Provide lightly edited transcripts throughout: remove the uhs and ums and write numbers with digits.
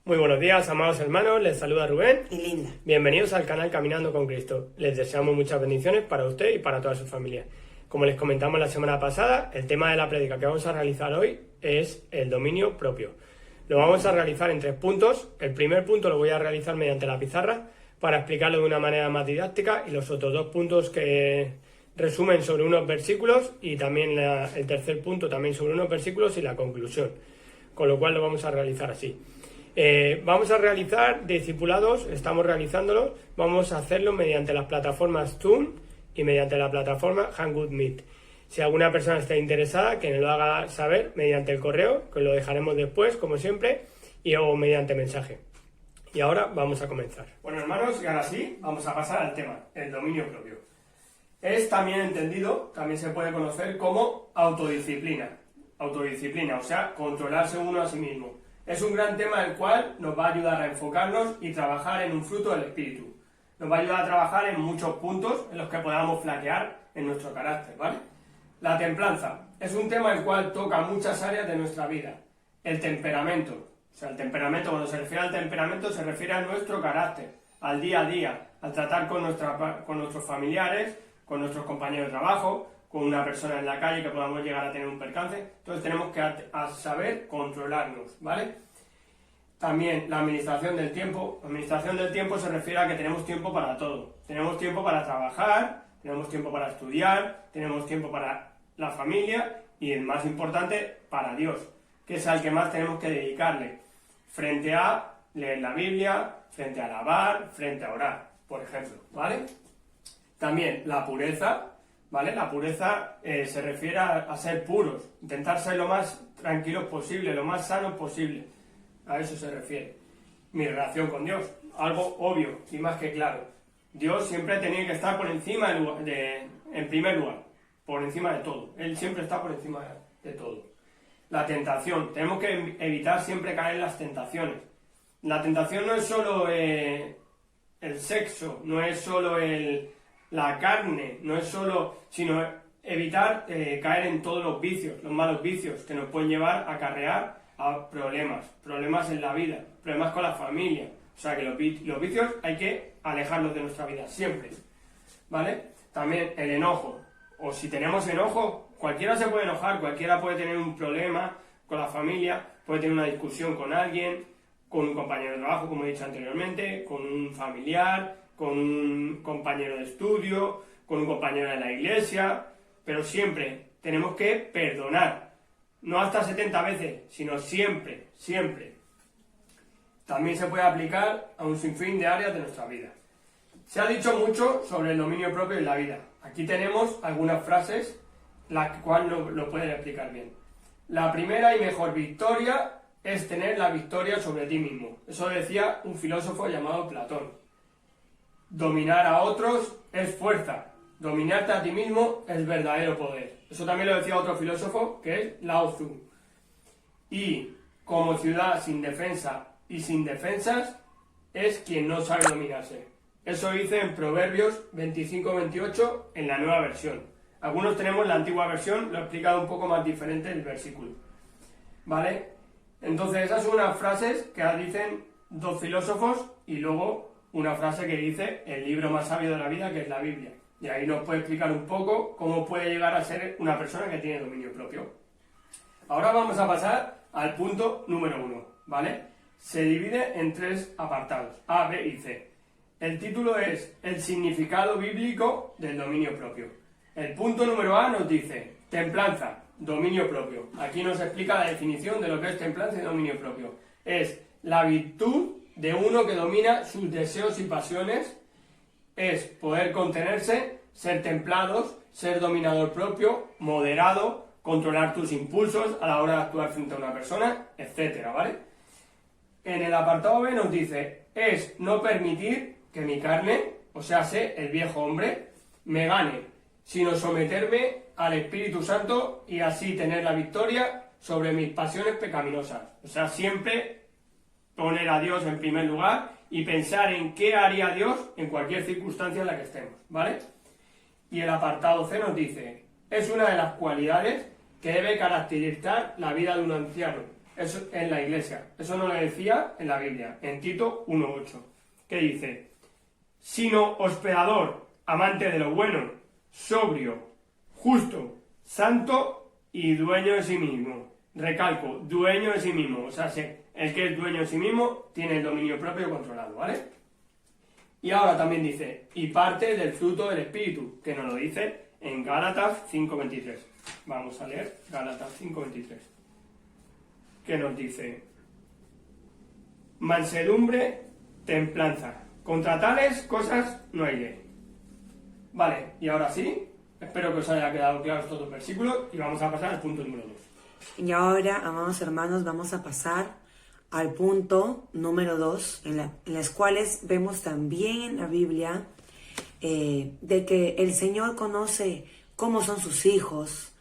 Muy buenos días, amados hermanos, les saluda Rubén y Linda. Bienvenidos al canal Caminando con Cristo. Les deseamos muchas bendiciones para usted y para toda su familia. Como les comentamos la semana pasada, el tema de la prédica que vamos a realizar hoy es el dominio propio. Lo vamos a realizar en 3 puntos. El primer punto lo voy a realizar mediante la pizarra para explicarlo de una manera más didáctica, y los otros 2 puntos que resumen sobre unos versículos, y también el tercer punto también sobre unos versículos y la conclusión. Con lo cual lo vamos a realizar así. Vamos a realizar discipulados, estamos realizándolos, vamos a hacerlo mediante las plataformas Zoom y mediante la plataforma Hangouts Meet. Si alguna persona está interesada, que nos lo haga saber mediante el correo, que lo dejaremos después, como siempre, o mediante mensaje. Y ahora vamos a comenzar. Bueno, hermanos, y ahora sí, vamos a pasar al tema, el dominio propio. Es también entendido, también se puede conocer como autodisciplina. Autodisciplina, o sea, controlarse uno a sí mismo. Es un gran tema el cual nos va a ayudar a enfocarnos y trabajar en un fruto del Espíritu. Nos va a ayudar a trabajar en muchos puntos en los que podamos flaquear en nuestro carácter, ¿vale? La templanza es un tema el cual toca muchas áreas de nuestra vida. El temperamento, o sea, el temperamento, cuando se refiere al temperamento, se refiere a nuestro carácter, al día a día, al tratar con nuestros familiares, con nuestros compañeros de trabajo, con una persona en la calle que podamos llegar a tener un percance. Entonces tenemos que saber controlarnos, ¿vale? También la administración del tiempo. La administración del tiempo se refiere a que tenemos tiempo para todo. Tenemos tiempo para trabajar, tenemos tiempo para estudiar, tenemos tiempo para la familia y, el más importante, para Dios, que es al que más tenemos que dedicarle, frente a leer la Biblia, frente a alabar, frente a orar, por ejemplo, ¿vale? También la pureza, ¿vale? La pureza se refiere a ser puros, intentar ser lo más tranquilos posible, lo más sanos posible. A eso se refiere. Mi relación con Dios, algo obvio y más que claro. Dios siempre tiene que estar por encima, en primer lugar, por encima de todo. Él siempre está por encima de todo. La tentación, tenemos que evitar siempre caer en las tentaciones. La tentación no es solo el sexo, no es solo la carne, no es solo, sino evitar caer en todos los vicios, los malos vicios que nos pueden llevar a acarrear a problemas en la vida, problemas con la familia. O sea que los vicios hay que alejarlos de nuestra vida siempre, ¿vale? También el enojo, o si tenemos enojo, cualquiera se puede enojar, cualquiera puede tener un problema con la familia, puede tener una discusión con alguien, con un compañero de trabajo, como he dicho anteriormente, con un familiar, con un compañero de estudio, con un compañero de la iglesia, pero siempre tenemos que perdonar. No hasta 70 veces, sino siempre, siempre. También se puede aplicar a un sinfín de áreas de nuestra vida. Se ha dicho mucho sobre el dominio propio en la vida. Aquí tenemos algunas frases, las cuales lo pueden explicar bien. La primera y mejor victoria es tener la victoria sobre ti mismo. Eso decía un filósofo llamado Platón. Dominar a otros es fuerza. Dominarte a ti mismo es verdadero poder. Eso también lo decía otro filósofo, que es Lao Tzu. Y como ciudad sin defensa y sin defensas es quien no sabe dominarse. Eso dice en Proverbios 25-28 en la nueva versión. Algunos tenemos la antigua versión, lo he explicado un poco más diferente el versículo, ¿vale? Entonces esas son unas frases que dicen 2 filósofos, y luego una frase que dice el libro más sabio de la vida, que es la Biblia. Y ahí nos puede explicar un poco cómo puede llegar a ser una persona que tiene dominio propio. Ahora vamos a pasar al punto número 1, ¿vale? Se divide en 3 apartados, A, B y C. El título es el significado bíblico del dominio propio. El punto número A nos dice templanza, dominio propio. Aquí nos explica la definición de lo que es templanza y dominio propio. Es la virtud de uno que domina sus deseos y pasiones. Es poder contenerse, ser templados, ser dominador propio, moderado, controlar tus impulsos a la hora de actuar frente a una persona, etcétera, ¿vale? En el apartado B nos dice, es no permitir que mi carne, o sea, el viejo hombre, me gane, sino someterme al Espíritu Santo y así tener la victoria sobre mis pasiones pecaminosas. O sea, siempre poner a Dios en primer lugar y pensar en qué haría Dios en cualquier circunstancia en la que estemos, ¿vale? Y el apartado C nos dice, es una de las cualidades que debe caracterizar la vida de un anciano, eso en la iglesia. Eso no lo decía en la Biblia, en Tito 1:8, que dice: sino hospedador, amante de lo bueno, sobrio, justo, santo y dueño de sí mismo. Recalco, dueño de sí mismo. O sea, el que es dueño de sí mismo tiene el dominio propio controlado, ¿vale? Y ahora también dice, y parte del fruto del Espíritu, que nos lo dice en Gálatas 5:23. Vamos a leer Gálatas 5:23. Que nos dice: mansedumbre, templanza. Contra tales cosas no hay ley. Vale, y ahora sí, espero que os haya quedado claro estos dos versículos y vamos a pasar al punto número 2. Y ahora, amados hermanos, vamos a pasar al punto número 2, en las cuales vemos también en la Biblia de que el Señor conoce cómo son sus hijos,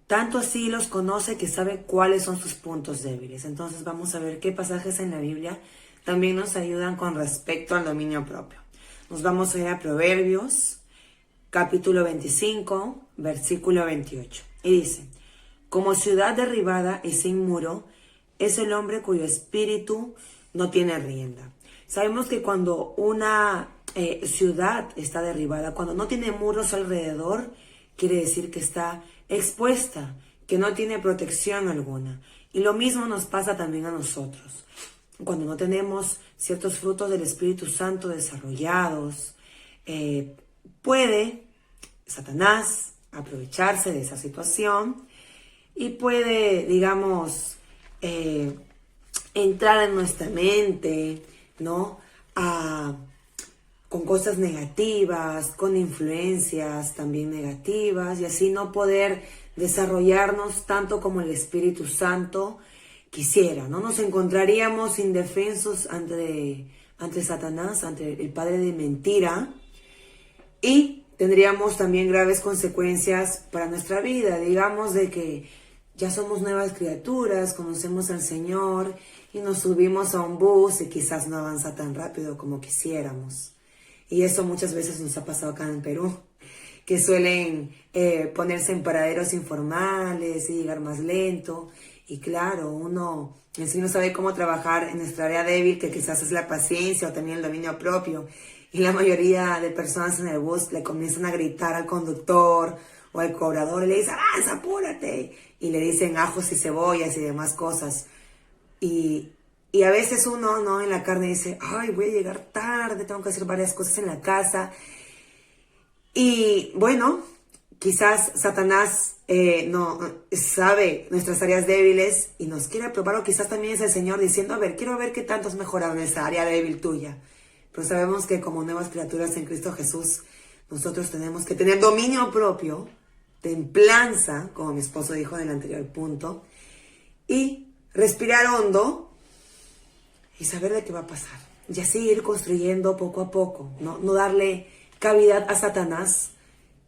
tanto así los conoce que sabe cuáles son sus puntos débiles. Entonces vamos a ver qué pasajes en la Biblia también nos ayudan con respecto al dominio propio. Nos vamos a ir a Proverbios, capítulo 25, versículo 28. Y dice: como ciudad derribada y sin muro es el hombre cuyo espíritu no tiene rienda. Sabemos que cuando una ciudad está derribada, cuando no tiene muros alrededor, quiere decir que está expuesta, que no tiene protección alguna. Y lo mismo nos pasa también a nosotros. Cuando no tenemos ciertos frutos del Espíritu Santo desarrollados, puede Satanás aprovecharse de esa situación y puede, digamos, entrar en nuestra mente, ¿no? Con cosas negativas, con influencias también negativas, y así no poder desarrollarnos tanto como el Espíritu Santo quisiera, ¿no? Nos encontraríamos indefensos ante Satanás, ante el padre de mentira, y tendríamos también graves consecuencias para nuestra vida. Digamos de que ya somos nuevas criaturas, conocemos al Señor y nos subimos a un bus y quizás no avanza tan rápido como quisiéramos. Y eso muchas veces nos ha pasado acá en Perú, que suelen ponerse en paraderos informales y llegar más lento. Y claro, uno en sí no sabe cómo trabajar en nuestra área débil, que quizás es la paciencia o también el dominio propio. Y la mayoría de personas en el bus le comienzan a gritar al conductor o al cobrador y le dicen: ¡avanza, apúrate! Y le dicen ajos y cebollas y demás cosas. Y a veces uno, ¿no?, en la carne dice: ¡ay, voy a llegar tarde! Tengo que hacer varias cosas en la casa. Y bueno, quizás Satanás no sabe nuestras áreas débiles y nos quiere probar, o quizás también es el Señor diciendo: a ver, quiero ver qué tanto has mejorado en esa área débil tuya. Pero sabemos que como nuevas criaturas en Cristo Jesús, nosotros tenemos que tener dominio propio, templanza, como mi esposo dijo en el anterior punto, y respirar hondo y saber de qué va a pasar. Y así ir construyendo poco a poco, no darle cavidad a Satanás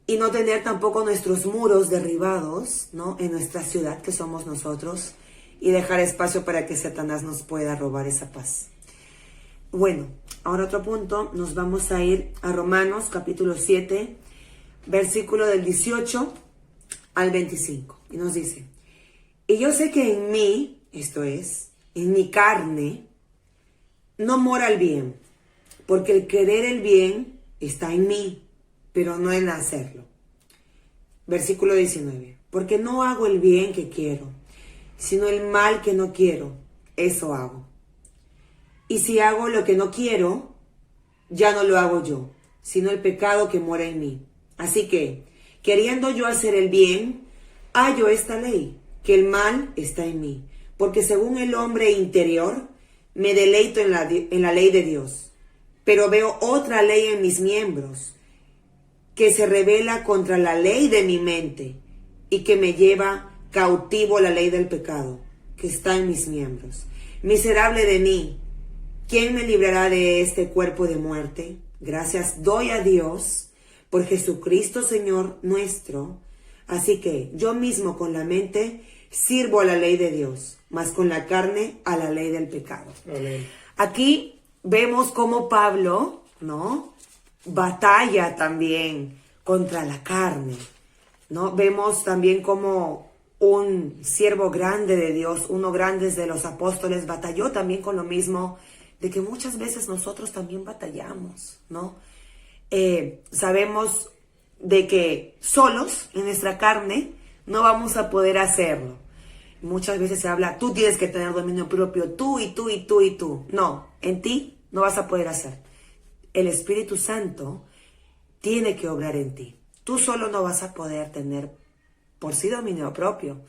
y no tener tampoco nuestros muros derribados, ¿no?, en nuestra ciudad, que somos nosotros, y dejar espacio para que Satanás nos pueda robar esa paz. Bueno, ahora otro punto, nos vamos a ir a Romanos capítulo 7, versículo del 18 al 25. Y nos dice: y yo sé que en mí, esto es, en mi carne, no mora el bien, porque el querer el bien está en mí, pero no en hacerlo. Versículo 19. Porque no hago el bien que quiero, sino el mal que no quiero, eso hago. Y si hago lo que no quiero, ya no lo hago yo, sino el pecado que mora en mí. Así que, queriendo yo hacer el bien, hallo esta ley, que el mal está en mí. Porque según el hombre interior, me deleito en la ley de Dios. Pero veo otra ley en mis miembros, que se rebela contra la ley de mi mente y que me lleva cautivo la ley del pecado que está en mis miembros. Miserable de mí, ¿quién me librará de este cuerpo de muerte? Gracias doy a Dios por Jesucristo Señor nuestro. Así que yo mismo con la mente sirvo a la ley de Dios, mas con la carne a la ley del pecado. Amén. Aquí vemos cómo Pablo, ¿no?, batalla también contra la carne, ¿no? Vemos también cómo un siervo grande de Dios, uno grande de los apóstoles, batalló también con lo mismo, de que muchas veces nosotros también batallamos, ¿no? Sabemos de que solos, en nuestra carne, no vamos a poder hacerlo. Muchas veces se habla, tú tienes que tener dominio propio, tú y tú y tú y tú. No, en ti no vas a poder hacer. El Espíritu Santo tiene que obrar en ti. Tú solo no vas a poder tener por sí dominio propio.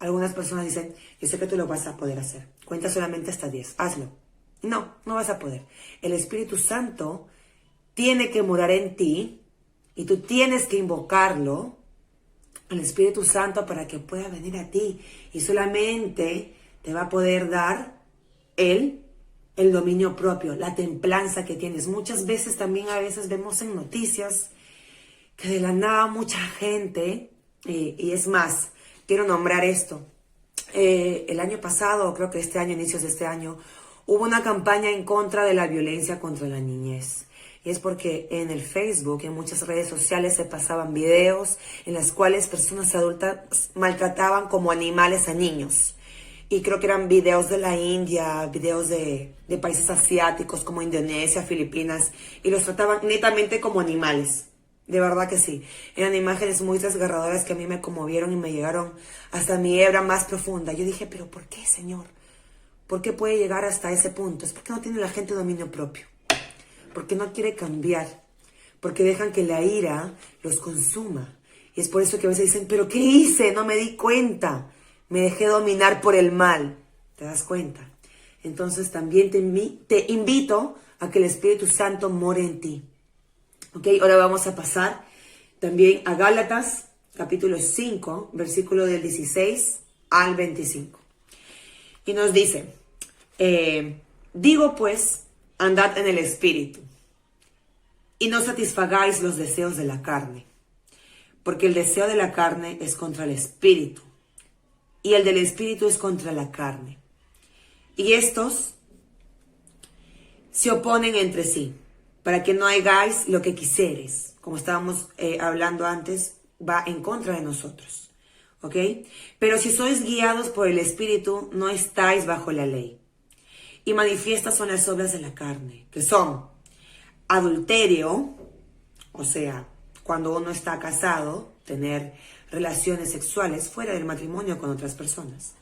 Algunas personas dicen, yo sé que tú lo vas a poder hacer. Cuenta solamente hasta 10, hazlo. No, no vas a poder. El Espíritu Santo tiene que morar en ti y tú tienes que invocarlo, el Espíritu Santo, para que pueda venir a ti. Y solamente te va a poder dar el dominio propio, la templanza que tienes. Muchas veces también a veces vemos en noticias que de la nada mucha gente, y es más, quiero nombrar esto. El año pasado, creo que este año, inicios de este año, hubo una campaña en contra de la violencia contra la niñez. Y es porque en el Facebook, en muchas redes sociales, se pasaban videos en las cuales personas adultas maltrataban como animales a niños. Y creo que eran videos de la India, videos de países asiáticos como Indonesia, Filipinas, y los trataban netamente como animales. De verdad que sí. Eran imágenes muy desgarradoras que a mí me conmovieron y me llegaron hasta mi hebra más profunda. Yo dije, pero ¿por qué, Señor? ¿Por qué puede llegar hasta ese punto? Es porque no tiene la gente dominio propio. Porque no quiere cambiar. Porque dejan que la ira los consuma. Y es por eso que a veces dicen, ¿pero qué hice? No me di cuenta. Me dejé dominar por el mal. ¿Te das cuenta? Entonces también te invito a que el Espíritu Santo more en ti. ¿Ok? Ahora vamos a pasar también a Gálatas, capítulo 5, versículo del 16 al 25. Y nos dice, digo pues, andad en el Espíritu, y no satisfagáis los deseos de la carne, porque el deseo de la carne es contra el Espíritu, y el del Espíritu es contra la carne. Y estos se oponen entre sí, para que no hagáis lo que quisieres. Como estábamos hablando antes, va en contra de nosotros. ¿Ok? Pero si sois guiados por el Espíritu, no estáis bajo la ley. Y manifiestas son las obras de la carne, que son adulterio, o sea, cuando uno está casado, tener relaciones sexuales fuera del matrimonio con otras personas.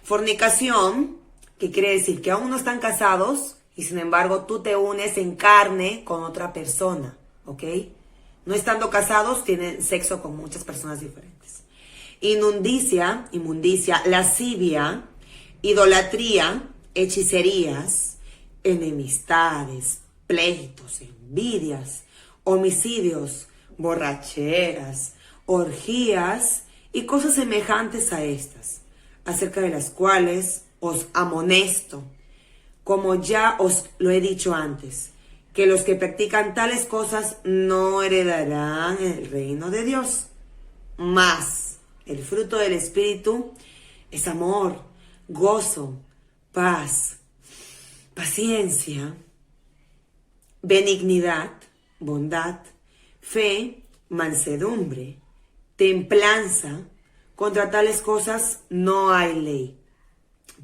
Fornicación, que quiere decir que aún no están casados y sin embargo tú te unes en carne con otra persona, ¿ok? No estando casados, tienen sexo con muchas personas diferentes. Inmundicia, lascivia, idolatría, hechicerías, enemistades, pleitos, envidias, homicidios, borracheras, orgías y cosas semejantes a estas, acerca de las cuales os amonesto, como ya os lo he dicho antes, que los que practican tales cosas no heredarán el reino de Dios. Mas el fruto del Espíritu es amor, gozo, paz, paciencia, benignidad, bondad, fe, mansedumbre, templanza. Contra tales cosas no hay ley.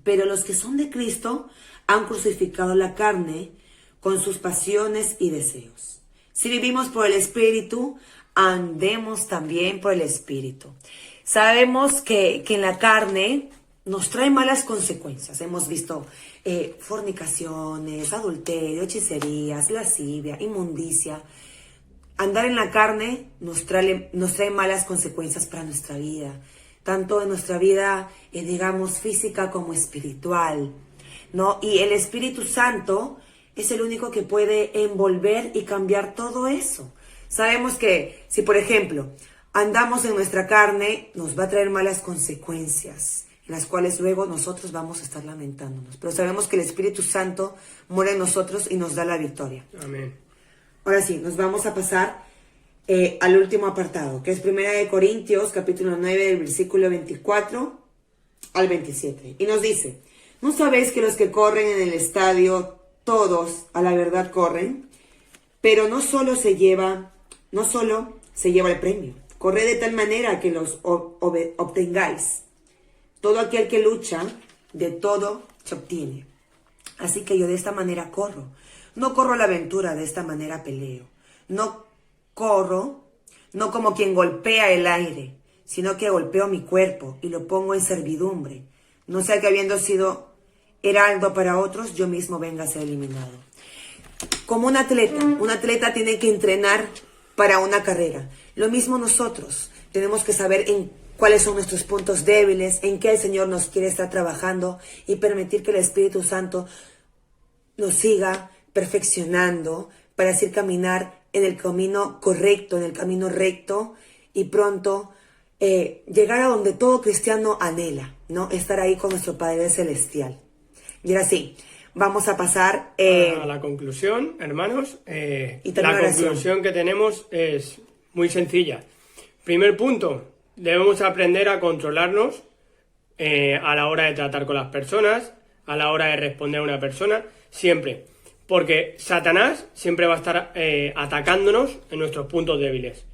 Pero los que son de Cristo han crucificado la carne con sus pasiones y deseos. Si vivimos por el Espíritu, andemos también por el Espíritu. Sabemos que en la carne nos trae malas consecuencias. Hemos visto fornicaciones, adulterio, hechicerías, lascivia, inmundicia. Andar en la carne nos trae malas consecuencias para nuestra vida, tanto en nuestra vida, digamos, física como espiritual, ¿no? Y el Espíritu Santo es el único que puede envolver y cambiar todo eso. Sabemos que si, por ejemplo, andamos en nuestra carne, nos va a traer malas consecuencias, en las cuales luego nosotros vamos a estar lamentándonos. Pero sabemos que el Espíritu Santo mora en nosotros y nos da la victoria. Amén. Ahora sí, nos vamos a pasar al último apartado, que es 1 Corintios, capítulo 9, del versículo 24 al 27. Y nos dice, ¿no sabéis que los que corren en el estadio, todos a la verdad corren? Pero no solo se lleva el premio. Corred de tal manera que los obtengáis. Todo aquel que lucha, de todo se obtiene. Así que yo de esta manera corro. No corro la aventura, de esta manera peleo. No corro, no como quien golpea el aire, sino que golpeo mi cuerpo y lo pongo en servidumbre. No sea que habiendo sido heraldo para otros, yo mismo venga a ser eliminado. Como un atleta tiene que entrenar para una carrera. Lo mismo nosotros, tenemos que saber en cuáles son nuestros puntos débiles, en qué el Señor nos quiere estar trabajando y permitir que el Espíritu Santo nos siga perfeccionando para así caminar en el camino correcto, en el camino recto y pronto llegar a donde todo cristiano anhela, ¿no? Estar ahí con nuestro Padre Celestial. Y ahora sí, vamos a pasar a la conclusión, hermanos. La conclusión que tenemos es muy sencilla. Primer punto, debemos aprender a controlarnos a la hora de tratar con las personas, a la hora de responder a una persona, siempre. Porque Satanás siempre va a estar atacándonos en nuestros puntos débiles.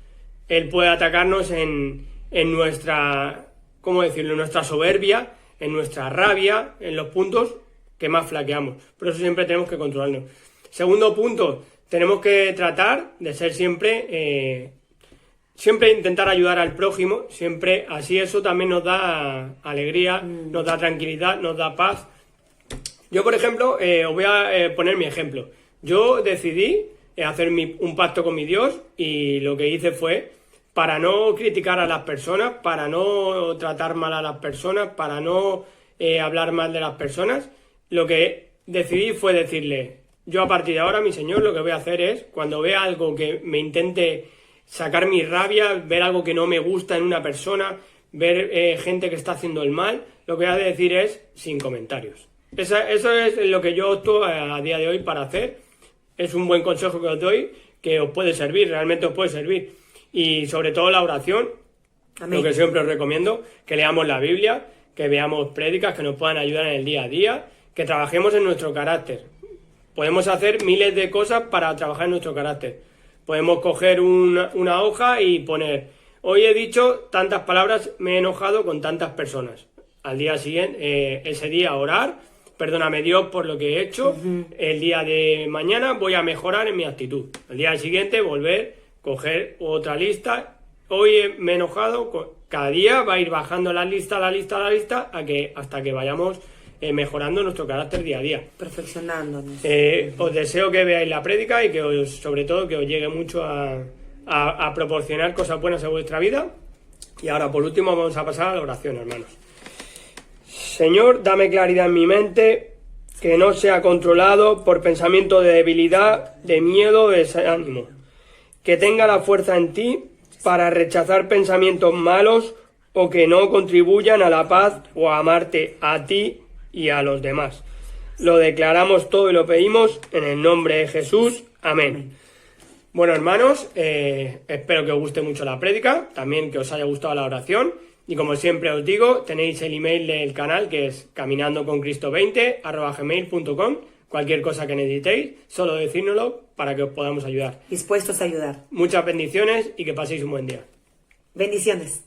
Él puede atacarnos en nuestra, ¿cómo decirlo?, en nuestra soberbia, en nuestra rabia, en los puntos que más flaqueamos. Por eso siempre tenemos que controlarnos. Segundo punto, tenemos que tratar de ser siempre intentar ayudar al prójimo, siempre, así eso también nos da alegría, nos da tranquilidad, nos da paz. Yo, por ejemplo, os voy a poner mi ejemplo. Yo decidí hacer un pacto con mi Dios y lo que hice fue, para no criticar a las personas, para no tratar mal a las personas, para no hablar mal de las personas, lo que decidí fue decirle, yo a partir de ahora, mi Señor, lo que voy a hacer es, cuando vea algo que me intente sacar mi rabia, ver algo que no me gusta en una persona, ver gente que está haciendo el mal, lo que voy a decir es sin comentarios. Eso es lo que yo opto a día de hoy para hacer. Es un buen consejo que os doy, que os puede servir, realmente os puede servir. Y sobre todo la oración, amén. Lo que siempre os recomiendo, que leamos la Biblia, que veamos prédicas que nos puedan ayudar en el día a día, que trabajemos en nuestro carácter. Podemos hacer miles de cosas para trabajar en nuestro carácter. Podemos coger una hoja y poner, hoy he dicho tantas palabras, me he enojado con tantas personas. Al día siguiente, ese día orar, perdóname Dios por lo que he hecho, el día de mañana voy a mejorar en mi actitud. El día siguiente volver, coger otra lista, hoy me he enojado, cada día va a ir bajando la lista, hasta que vayamos mejorando nuestro carácter día a día. Perfeccionándonos. Os deseo que veáis la prédica y que sobre todo que os llegue mucho a proporcionar cosas buenas en vuestra vida. Y ahora por último vamos a pasar a la oración, hermanos. Señor, dame claridad en mi mente, que no sea controlado por pensamiento de debilidad, de miedo, de desánimo. Que tenga la fuerza en ti para rechazar pensamientos malos o que no contribuyan a la paz o a amarte a ti y a los demás. Lo declaramos todo y lo pedimos en el nombre de Jesús. Amén. Bueno, hermanos, espero que os guste mucho la prédica, también que os haya gustado la oración. Y como siempre os digo, tenéis el email del canal, que es caminandoconcristo20@gmail.com. Cualquier cosa que necesitéis, solo decírnoslo para que os podamos ayudar. Dispuestos a ayudar. Muchas bendiciones y que paséis un buen día. Bendiciones.